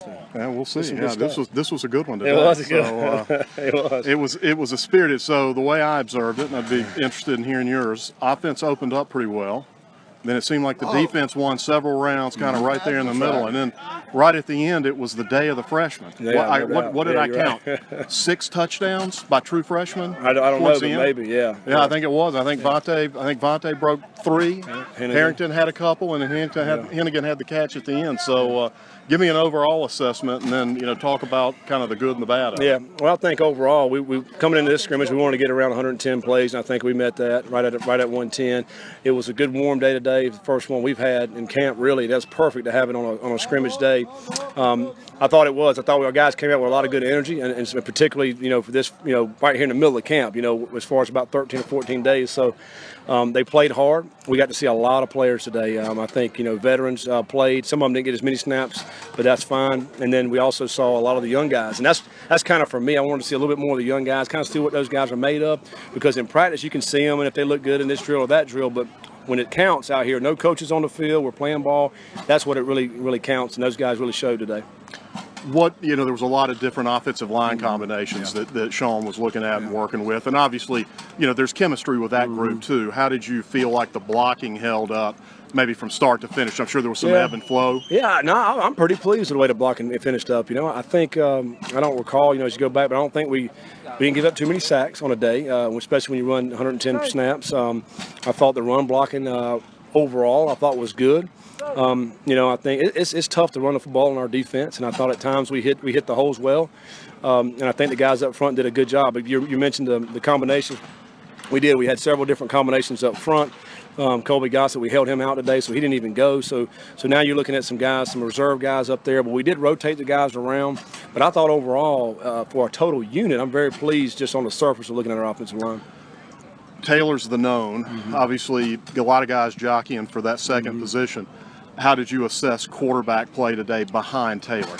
Yeah, we'll see. Yeah, this was a good one today. It was a good one. It was a spirited. So the way I observed it, and I'd be interested in hearing yours, offense opened up pretty well. Then it seemed like the defense won several rounds kind of right there in the middle. And then right at the end, it was the day of the freshmen. Yeah, what did I count? Right. 6 touchdowns by true freshmen? I don't know, but maybe, yeah. Yeah, I think it was. I think Vontae broke 3. Harrington had a couple, and then Hennigan had the catch at the end. So give me an overall assessment, and then talk about kind of the good and the bad of it. Yeah, well, I think overall, we coming into this scrimmage, we wanted to get around 110 plays, and I think we met that right at 110. It was a good warm day today, the first one we've had in camp. Really, that's perfect to have it on a scrimmage day. I thought it was. I thought our guys came out with a lot of good energy, and particularly for this right here in the middle of camp. As far as about 13 or 14 days. So they played hard. We got to see a lot of players today. I think veterans played. Some of them didn't get as many snaps, but that's fine. And then we also saw a lot of the young guys, and that's kind of for me. I wanted to see a little bit more of the young guys, kind of see what those guys are made of, because in practice you can see them, and if they look good in this drill or that drill, but when it counts out here, no coaches on the field, we're playing ball. That's what it really counts, and those guys really showed today. There was a lot of different offensive line combinations that Sean was looking at and working with, and obviously, there's chemistry with that group too. How did you feel like the blocking held up, maybe from start to finish? I'm sure there was some ebb and flow. Yeah, no, I'm pretty pleased with the way the blocking finished up. I think I don't recall, as you go back, but I don't think we didn't give up too many sacks on a day, especially when you run 110 snaps. I thought the run blocking overall I thought was good. I think it's tough to run the football in our defense, and I thought at times we hit the holes well. And I think the guys up front did a good job. But you mentioned the combinations. We did. We had several different combinations up front. Colby Gossett, we held him out today, so he didn't even go. So now you're looking at some reserve guys up there. But we did rotate the guys around. But I thought overall, for our total unit, I'm very pleased just on the surface of looking at our offensive line. Taylor's the known. Obviously, a lot of guys jockeying for that second position. How did you assess quarterback play today behind Taylor?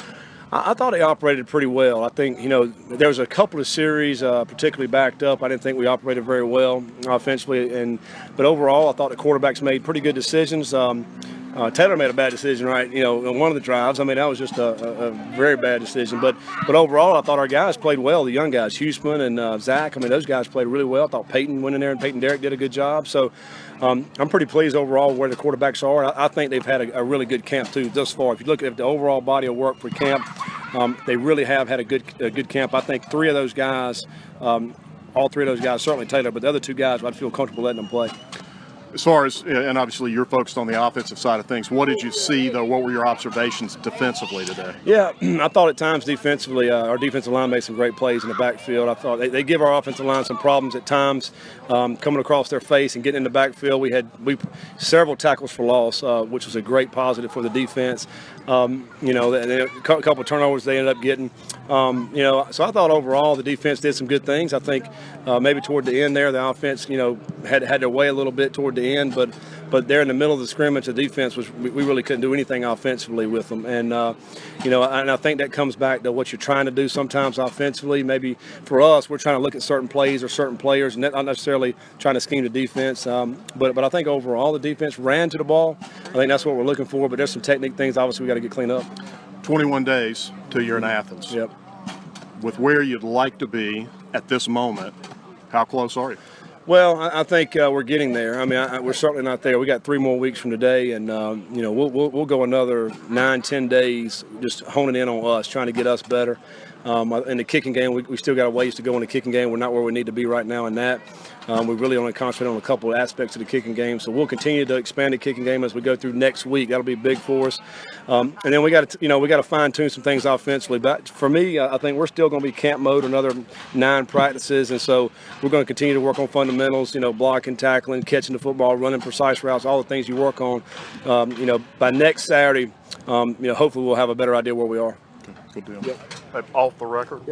I thought he operated pretty well. I think, there was a couple of series, particularly backed up. I didn't think we operated very well offensively. But overall, I thought the quarterbacks made pretty good decisions. Taylor made a bad decision, right? On one of the drives. I mean, that was just a very bad decision. But overall, I thought our guys played well. The young guys, Huseman and Zach. I mean, those guys played really well. I thought Peyton went in there, and Peyton Derrick did a good job. So I'm pretty pleased overall where the quarterbacks are. I think they've had a really good camp too thus far. If you look at the overall body of work for camp, they really have had a good camp. I think 3 of those guys, all 3 of those guys, certainly Taylor, but the other 2 guys, I'd feel comfortable letting them play. As far as, and obviously you're focused on the offensive side of things, what did you see, though? What were your observations defensively today? Yeah, I thought at times defensively, our defensive line made some great plays in the backfield. I thought they give our offensive line some problems at times, coming across their face and getting in the backfield. We had several tackles for loss, which was a great positive for the defense. A couple of turnovers they ended up getting. So I thought overall the defense did some good things. I think maybe toward the end there, the offense, had their way a little bit toward the end, but there in the middle of the scrimmage, the defense we really couldn't do anything offensively with them. And and I think that comes back to what you're trying to do sometimes offensively. Maybe for us, we're trying to look at certain plays or certain players, and not necessarily trying to scheme the defense. But I think overall the defense ran to the ball. I think that's what we're looking for. But there's some technique things obviously we got to get cleaned up. 21 days till you're in Athens. Yep. With where you'd like to be at this moment, how close are you? Well, I think we're getting there. I mean, we're certainly not there. We got 3 more weeks from today, and we'll go another 9-10 days just honing in on us, trying to get us better. In the kicking game, we still got a ways to go in the kicking game. We're not where we need to be right now in that. We really only concentrate on a couple of aspects of the kicking game, so we'll continue to expand the kicking game as we go through next week. That'll be big for us. And then we got to fine tune some things offensively. But for me, I think we're still going to be camp mode another 9 practices, and so we're going to continue to work on fundamentals. Blocking, tackling, catching the football, running precise routes, all the things you work on. By next Saturday, hopefully we'll have a better idea where we are. Good deal. Yep. Off the record.